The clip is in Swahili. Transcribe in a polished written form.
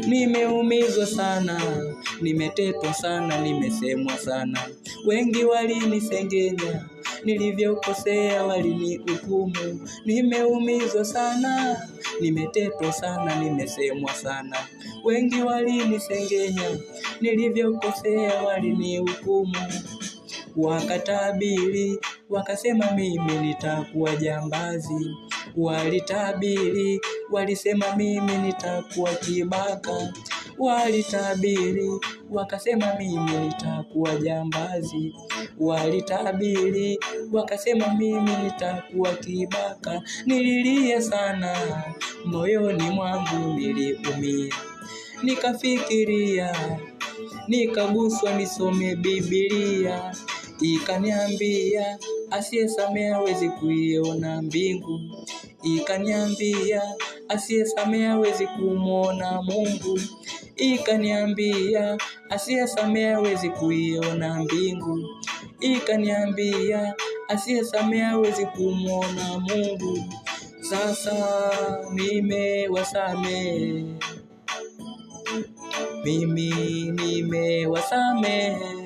Nimeumizwa sana, nimetetwa sana, nimesemwa sana. Wengi walinisengenya, nilivyokosea walinihukumu. Nimeumizwa sana, nimetetwa sana, nimesemwa sana. Wengi walinisengenya, nilivyokosea walinihukumu. Wakatabiri, wakasema mimi nitakuwa jambazi. Walitabiri, walisema mimi nitakuwa kibaka. Walitabiri, wakasema mimi nitakuwa jambazi. Walitabiri, wakasema mimi nitakuwa kibaka. Nililia sana, moyoni mwangu niliumia. Nikafikiria, nikaguswa nisome Biblia. Ikaniambia, asiyesamehe hawezi kuiona mbingu. Ikaniambia, asiyesamehe hawezi kumuona Mungu. Ikaniambia, asiyesamehe hawezi kuiona mbingu. Ikaniambia, asiyesamehe hawezi kumuona Mungu. Sasa nimewasamehe, mimi nimewasamehe.